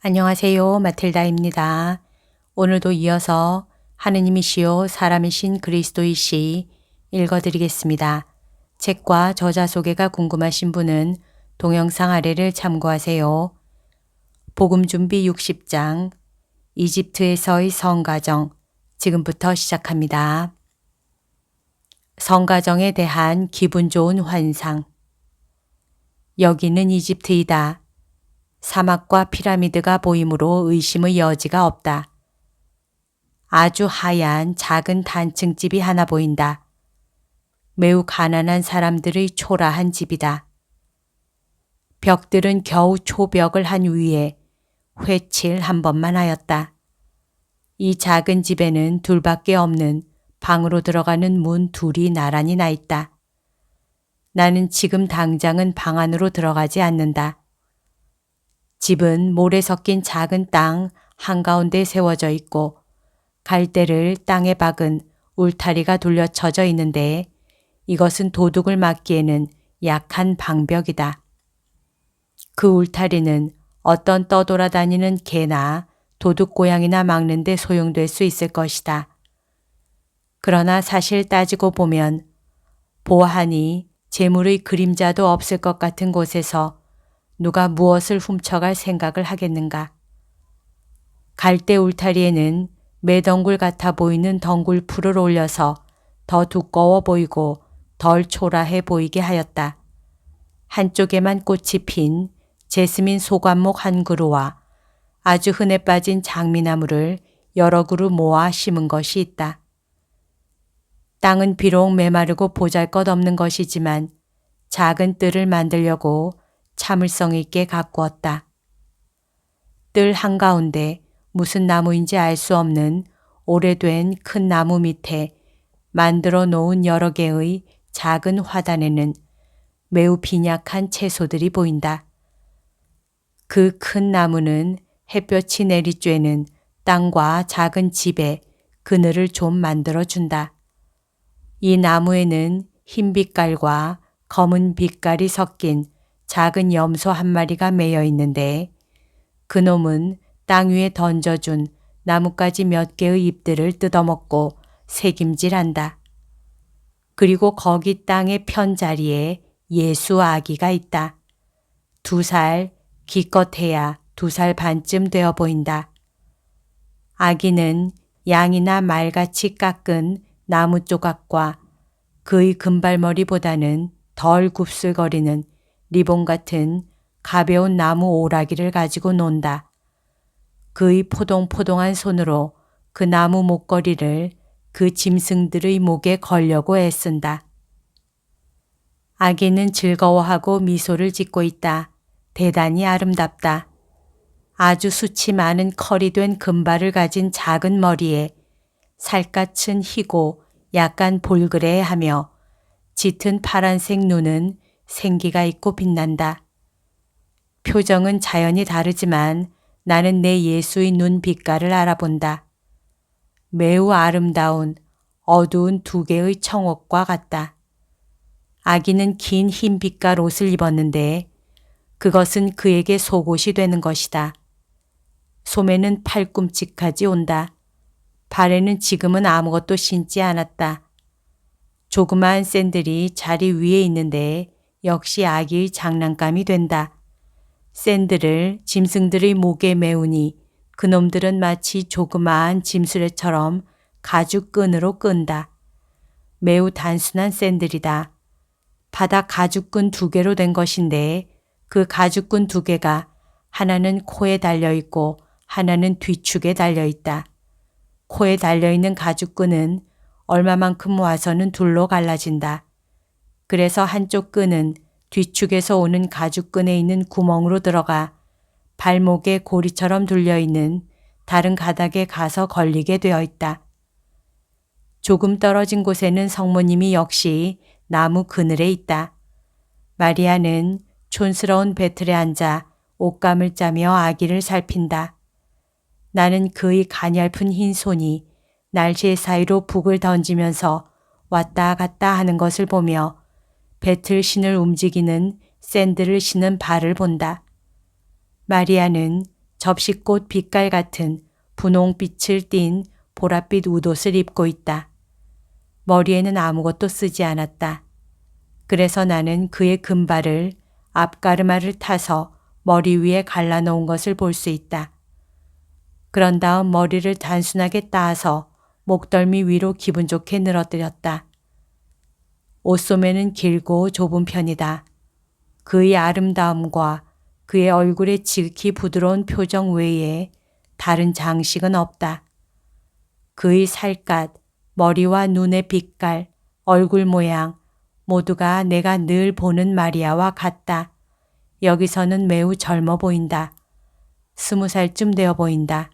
안녕하세요. 마틸다입니다. 오늘도 이어서 하느님이시요 사람이신 그리스도이시 읽어드리겠습니다. 책과 저자 소개가 궁금하신 분은 동영상 아래를 참고하세요. 복음준비 60장 이집트에서의 성가정 지금부터 시작합니다. 성가정에 대한 기분 좋은 환상. 여기는 이집트이다. 사막과 피라미드가 보이므로 의심의 여지가 없다. 아주 하얀 작은 단층집이 하나 보인다. 매우 가난한 사람들의 초라한 집이다. 벽들은 겨우 초벽을 한 위에 회칠 한 번만 하였다. 이 작은 집에는 둘밖에 없는 방으로 들어가는 문 둘이 나란히 나 있다. 나는 지금 당장은 방 안으로 들어가지 않는다. 집은 모래 섞인 작은 땅 한가운데 세워져 있고 갈대를 땅에 박은 울타리가 둘러쳐져 있는데 이것은 도둑을 막기에는 약한 방벽이다. 그 울타리는 어떤 떠돌아다니는 개나 도둑 고양이나 막는 데 소용될 수 있을 것이다. 그러나 사실 따지고 보면 보아하니 재물의 그림자도 없을 것 같은 곳에서 누가 무엇을 훔쳐갈 생각을 하겠는가. 갈대 울타리에는 매덩굴 같아 보이는 덩굴풀을 올려서 더 두꺼워 보이고 덜 초라해 보이게 하였다. 한쪽에만 꽃이 핀 제스민 소관목 한 그루와 아주 흔해 빠진 장미나무를 여러 그루 모아 심은 것이 있다. 땅은 비록 메마르고 보잘것없는 것이지만 작은 뜰을 만들려고 참을성 있게 가꾸었다. 뜰 한가운데 무슨 나무인지 알 수 없는 오래된 큰 나무 밑에 만들어 놓은 여러 개의 작은 화단에는 매우 빈약한 채소들이 보인다. 그 큰 나무는 햇볕이 내리쬐는 땅과 작은 집에 그늘을 좀 만들어준다. 이 나무에는 흰 빛깔과 검은 빛깔이 섞인 작은 염소 한 마리가 매여 있는데 그놈은 땅 위에 던져준 나뭇가지 몇 개의 잎들을 뜯어먹고 새김질한다. 그리고 거기 땅의 편자리에 예수 아기가 있다. 2살, 기껏해야 2살 반쯤 되어 보인다. 아기는 양이나 말같이 깎은 나무 조각과 그의 금발머리보다는 덜 굽슬거리는 리본 같은 가벼운 나무 오라기를 가지고 논다. 그의 포동포동한 손으로 그 나무 목걸이를 그 짐승들의 목에 걸려고 애쓴다. 아기는 즐거워하고 미소를 짓고 있다. 대단히 아름답다. 아주 숱이 많은 컬이 된 금발을 가진 작은 머리에 살갗은 희고 약간 볼그레하며 짙은 파란색 눈은 생기가 있고 빛난다. 표정은 자연히 다르지만 나는 내 예수의 눈 빛깔을 알아본다. 매우 아름다운 어두운 2개의 청옥과 같다. 아기는 긴 흰 빛깔 옷을 입었는데 그것은 그에게 속옷이 되는 것이다. 소매는 팔꿈치까지 온다. 발에는 지금은 아무것도 신지 않았다. 조그마한 샌들이 자리 위에 있는데 역시 아기의 장난감이 된다. 샌들을 짐승들의 목에 메우니 그놈들은 마치 조그마한 짐수레처럼 가죽끈으로 끈다. 매우 단순한 샌들이다. 바닥 가죽끈 2개로 된 것인데 그 가죽끈 2개가 하나는 코에 달려있고 하나는 뒤축에 달려있다. 코에 달려있는 가죽끈은 얼마만큼 와서는 둘로 갈라진다. 그래서 한쪽 끈은 뒤축에서 오는 가죽끈에 있는 구멍으로 들어가 발목에 고리처럼 둘려있는 다른 가닥에 가서 걸리게 되어 있다. 조금 떨어진 곳에는 성모님이 역시 나무 그늘에 있다. 마리아는 촌스러운 배틀에 앉아 옷감을 짜며 아기를 살핀다. 나는 그의 가냘픈 흰 손이 날개 사이로 북을 던지면서 왔다 갔다 하는 것을 보며 배틀 신을 움직이는 샌들을 신은 발을 본다. 마리아는 접시꽃 빛깔 같은 분홍빛을 띤 보랏빛 웃옷을 입고 있다. 머리에는 아무것도 쓰지 않았다. 그래서 나는 그의 금발을 앞가르마를 타서 머리 위에 갈라놓은 것을 볼 수 있다. 그런 다음 머리를 단순하게 따서 목덜미 위로 기분 좋게 늘어뜨렸다. 옷소매는 길고 좁은 편이다. 그의 아름다움과 그의 얼굴의 지극히 부드러운 표정 외에 다른 장식은 없다. 그의 살갗, 머리와 눈의 빛깔, 얼굴 모양 모두가 내가 늘 보는 마리아와 같다. 여기서는 매우 젊어 보인다. 20살쯤 되어 보인다.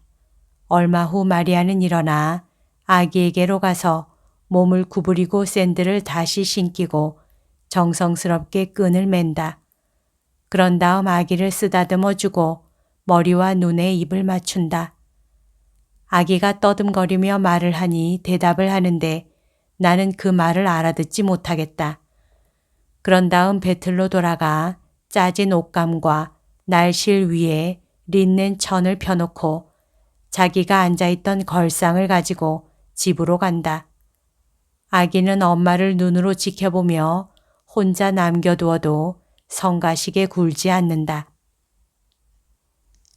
얼마 후 마리아는 일어나 아기에게로 가서 몸을 구부리고 샌들을 다시 신기고 정성스럽게 끈을 맨다. 그런 다음 아기를 쓰다듬어 주고 머리와 눈에 입을 맞춘다. 아기가 떠듬거리며 말을 하니 대답을 하는데 나는 그 말을 알아듣지 못하겠다. 그런 다음 배틀로 돌아가 짜진 옷감과 날실 위에 린넨 천을 펴놓고 자기가 앉아있던 걸상을 가지고 집으로 간다. 아기는 엄마를 눈으로 지켜보며 혼자 남겨두어도 성가시게 굴지 않는다.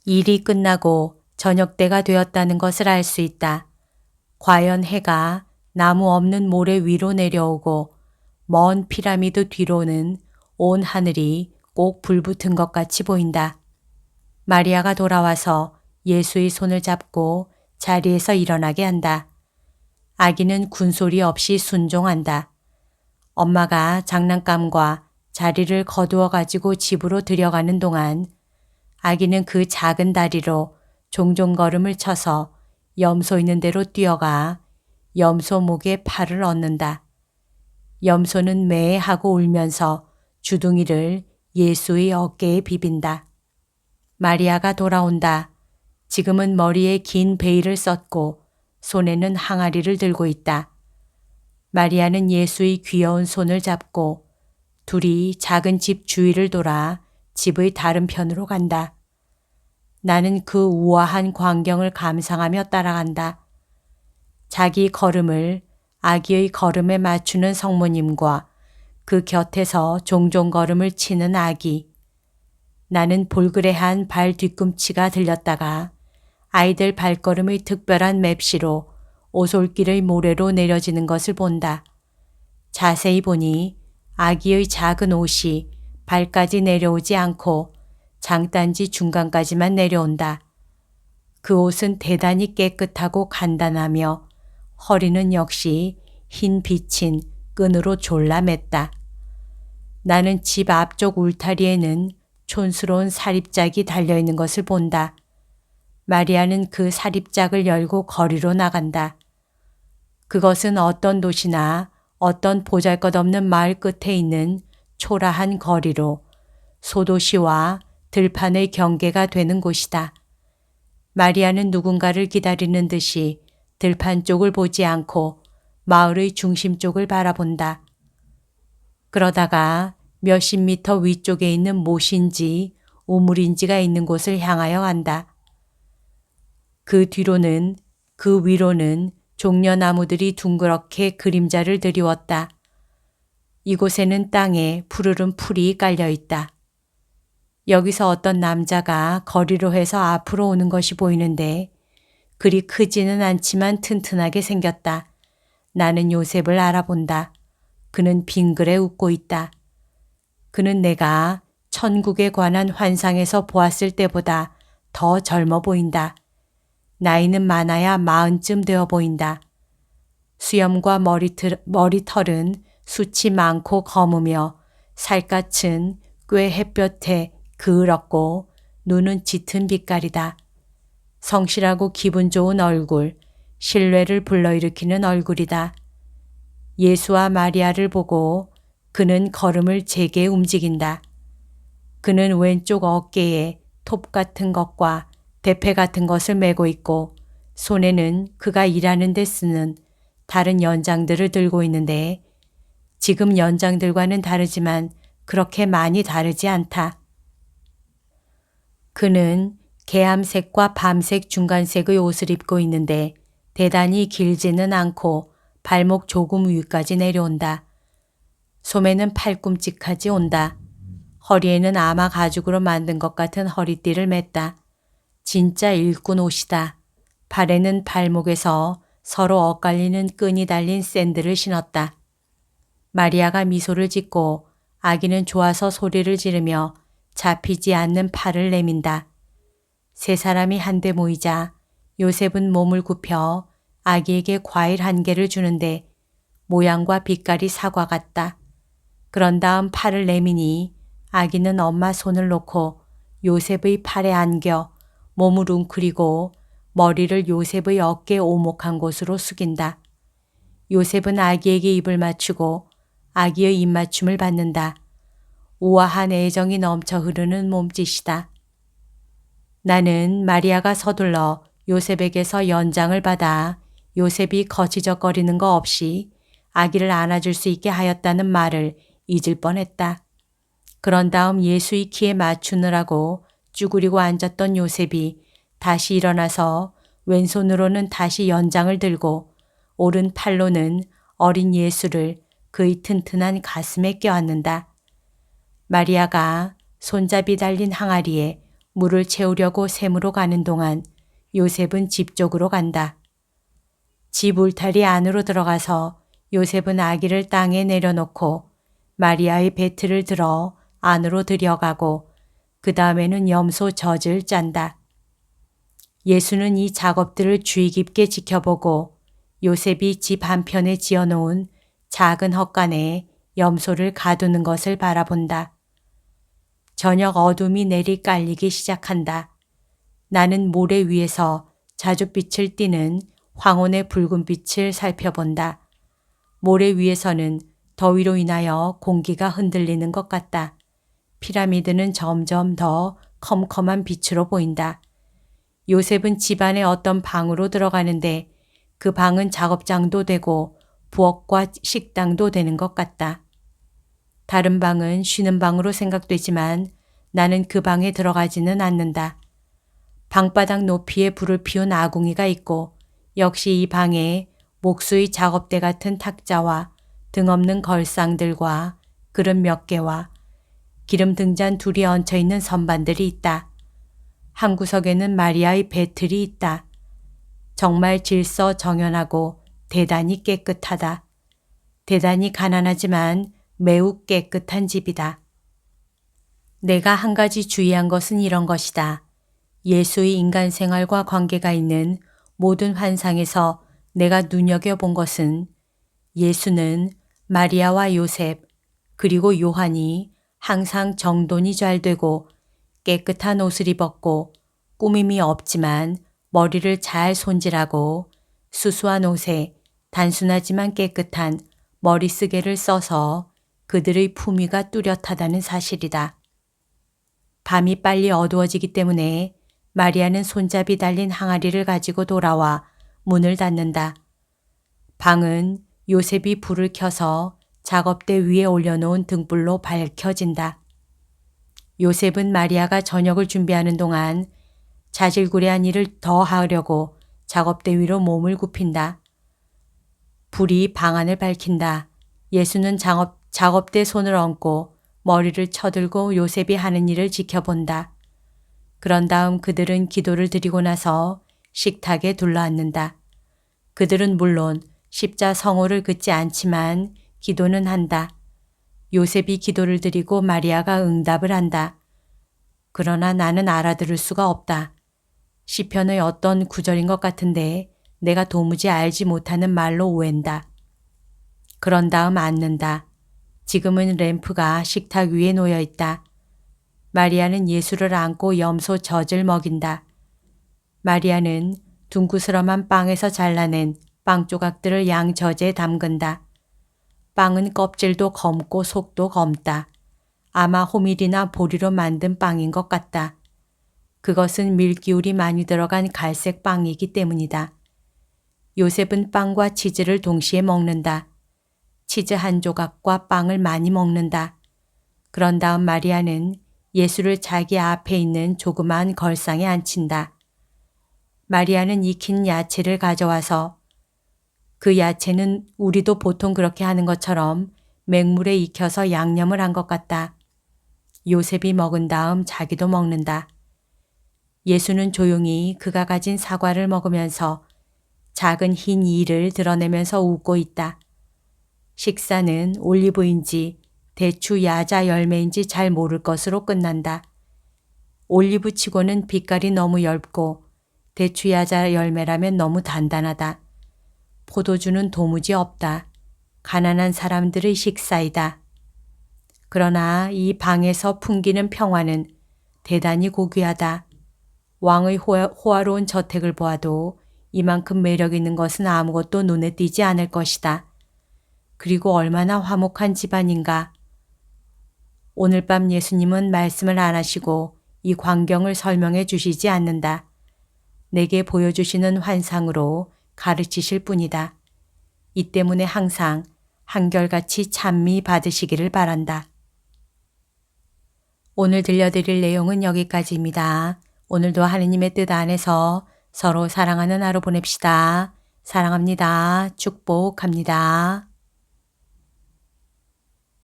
일이 끝나고 저녁때가 되었다는 것을 알 수 있다. 과연 해가 나무 없는 모래 위로 내려오고 먼 피라미드 뒤로는 온 하늘이 꼭 불붙은 것 같이 보인다. 마리아가 돌아와서 예수의 손을 잡고 자리에서 일어나게 한다. 아기는 군소리 없이 순종한다. 엄마가 장난감과 자리를 거두어 가지고 집으로 들여가는 동안 아기는 그 작은 다리로 종종 걸음을 쳐서 염소 있는 데로 뛰어가 염소 목에 팔을 얹는다. 염소는 매하고 울면서 주둥이를 예수의 어깨에 비빈다. 마리아가 돌아온다. 지금은 머리에 긴 베일을 썼고 손에는 항아리를 들고 있다. 마리아는 예수의 귀여운 손을 잡고 둘이 작은 집 주위를 돌아 집의 다른 편으로 간다. 나는 그 우아한 광경을 감상하며 따라간다. 자기 걸음을 아기의 걸음에 맞추는 성모님과 그 곁에서 종종 걸음을 치는 아기. 나는 볼그레한 발 뒤꿈치가 들렸다가 아이들 발걸음의 특별한 맵시로 오솔길의 모래로 내려지는 것을 본다. 자세히 보니 아기의 작은 옷이 발까지 내려오지 않고 장단지 중간까지만 내려온다. 그 옷은 대단히 깨끗하고 간단하며 허리는 역시 흰 비친 끈으로 졸라 맸다. 나는 집 앞쪽 울타리에는 촌스러운 사립짝이 달려있는 것을 본다. 마리아는 그 사립짝을 열고 거리로 나간다. 그것은 어떤 도시나 어떤 보잘것없는 마을 끝에 있는 초라한 거리로 소도시와 들판의 경계가 되는 곳이다. 마리아는 누군가를 기다리는 듯이 들판 쪽을 보지 않고 마을의 중심 쪽을 바라본다. 그러다가 몇십 미터 위쪽에 있는 못인지 우물인지가 있는 곳을 향하여 간다. 그 뒤로는 그 위로는 종려나무들이 둥그렇게 그림자를 드리웠다. 이곳에는 땅에 푸르른 풀이 깔려 있다. 여기서 어떤 남자가 거리로 해서 앞으로 오는 것이 보이는데 그리 크지는 않지만 튼튼하게 생겼다. 나는 요셉을 알아본다. 그는 빙그레 웃고 있다. 그는 내가 천국에 관한 환상에서 보았을 때보다 더 젊어 보인다. 나이는 많아야 40쯤 되어 보인다. 수염과 머리털은 숱이 많고 검으며 살갗은 꽤 햇볕에 그을었고 눈은 짙은 빛깔이다. 성실하고 기분 좋은 얼굴, 신뢰를 불러일으키는 얼굴이다. 예수와 마리아를 보고 그는 걸음을 제게 움직인다. 그는 왼쪽 어깨에 톱 같은 것과 대패 같은 것을 메고 있고 손에는 그가 일하는 데 쓰는 다른 연장들을 들고 있는데 지금 연장들과는 다르지만 그렇게 많이 다르지 않다. 그는 개암색과 밤색 중간색의 옷을 입고 있는데 대단히 길지는 않고 발목 조금 위까지 내려온다. 소매는 팔꿈치까지 온다. 허리에는 아마 가죽으로 만든 것 같은 허리띠를 맸다. 진짜 일꾼 옷이다. 발에는 발목에서 서로 엇갈리는 끈이 달린 샌들을 신었다. 마리아가 미소를 짓고 아기는 좋아서 소리를 지르며 잡히지 않는 팔을 내민다. 세 사람이 한데 모이자 요셉은 몸을 굽혀 아기에게 과일 한 개를 주는데 모양과 빛깔이 사과 같다. 그런 다음 팔을 내미니 아기는 엄마 손을 놓고 요셉의 팔에 안겨 몸을 웅크리고 머리를 요셉의 어깨 오목한 곳으로 숙인다. 요셉은 아기에게 입을 맞추고 아기의 입맞춤을 받는다. 우아한 애정이 넘쳐 흐르는 몸짓이다. 나는 마리아가 서둘러 요셉에게서 연장을 받아 요셉이 거치적거리는 거 없이 아기를 안아줄 수 있게 하였다는 말을 잊을 뻔했다. 그런 다음 예수의 키에 맞추느라고 쭈그리고 앉았던 요셉이 다시 일어나서 왼손으로는 다시 연장을 들고 오른 팔로는 어린 예수를 그의 튼튼한 가슴에 껴안는다. 마리아가 손잡이 달린 항아리에 물을 채우려고 샘으로 가는 동안 요셉은 집 쪽으로 간다. 집 울타리 안으로 들어가서 요셉은 아기를 땅에 내려놓고 마리아의 배틀을 들어 안으로 들여가고 그 다음에는 염소 젖을 짠다. 예수는 이 작업들을 주의 깊게 지켜보고 요셉이 집 한편에 지어놓은 작은 헛간에 염소를 가두는 것을 바라본다. 저녁 어둠이 내리깔리기 시작한다. 나는 모래 위에서 자줏빛을 띠는 황혼의 붉은 빛을 살펴본다. 모래 위에서는 더위로 인하여 공기가 흔들리는 것 같다. 피라미드는 점점 더 컴컴한 빛으로 보인다. 요셉은 집안의 어떤 방으로 들어가는데 그 방은 작업장도 되고 부엌과 식당도 되는 것 같다. 다른 방은 쉬는 방으로 생각되지만 나는 그 방에 들어가지는 않는다. 방바닥 높이에 불을 피운 아궁이가 있고 역시 이 방에 목수의 작업대 같은 탁자와 등없는 걸상들과 그릇 몇 개와 기름 등잔 둘이 얹혀있는 선반들이 있다. 한 구석에는 마리아의 배틀이 있다. 정말 질서정연하고 대단히 깨끗하다. 대단히 가난하지만 매우 깨끗한 집이다. 내가 한 가지 주의한 것은 이런 것이다. 예수의 인간 생활과 관계가 있는 모든 환상에서 내가 눈여겨본 것은 예수는 마리아와 요셉 그리고 요한이 항상 정돈이 잘 되고 깨끗한 옷을 입었고 꾸밈이 없지만 머리를 잘 손질하고 수수한 옷에 단순하지만 깨끗한 머리쓰개를 써서 그들의 품위가 뚜렷하다는 사실이다. 밤이 빨리 어두워지기 때문에 마리아는 손잡이 달린 항아리를 가지고 돌아와 문을 닫는다. 방은 요셉이 불을 켜서 작업대 위에 올려놓은 등불로 밝혀진다. 요셉은 마리아가 저녁을 준비하는 동안 자질구레한 일을 더 하려고 작업대 위로 몸을 굽힌다. 불이 방 안을 밝힌다. 예수는 작업대 손을 얹고 머리를 쳐들고 요셉이 하는 일을 지켜본다. 그런 다음 그들은 기도를 드리고 나서 식탁에 둘러앉는다. 그들은 물론 십자 성호를 긋지 않지만 기도는 한다. 요셉이 기도를 드리고 마리아가 응답을 한다. 그러나 나는 알아들을 수가 없다. 시편의 어떤 구절인 것 같은데 내가 도무지 알지 못하는 말로 오앤다. 그런 다음 앉는다. 지금은 램프가 식탁 위에 놓여 있다. 마리아는 예수를 안고 염소 젖을 먹인다. 마리아는 둥그스름한 빵에서 잘라낸 빵 조각들을 양 젖에 담근다. 빵은 껍질도 검고 속도 검다. 아마 호밀이나 보리로 만든 빵인 것 같다. 그것은 밀기울이 많이 들어간 갈색 빵이기 때문이다. 요셉은 빵과 치즈를 동시에 먹는다. 치즈 한 조각과 빵을 많이 먹는다. 그런 다음 마리아는 예수를 자기 앞에 있는 조그만 걸상에 앉힌다. 마리아는 익힌 야채를 가져와서 그 야채는 우리도 보통 그렇게 하는 것처럼 맹물에 익혀서 양념을 한 것 같다. 요셉이 먹은 다음 자기도 먹는다. 예수는 조용히 그가 가진 사과를 먹으면서 작은 흰 이를 드러내면서 웃고 있다. 식사는 올리브인지 대추 야자 열매인지 잘 모를 것으로 끝난다. 올리브치고는 빛깔이 너무 엷고 대추 야자 열매라면 너무 단단하다. 포도주는 도무지 없다. 가난한 사람들의 식사이다. 그러나 이 방에서 풍기는 평화는 대단히 고귀하다. 왕의 호화로운 저택을 보아도 이만큼 매력 있는 것은 아무것도 눈에 띄지 않을 것이다. 그리고 얼마나 화목한 집안인가. 오늘 밤 예수님은 말씀을 안 하시고 이 광경을 설명해 주시지 않는다. 내게 보여주시는 환상으로 가르치실 뿐이다. 이 때문에 항상 한결같이 찬미 받으시기를 바란다. 오늘 들려드릴 내용은 여기까지입니다. 오늘도 하느님의 뜻 안에서 서로 사랑하는 하루 보냅시다. 사랑합니다. 축복합니다.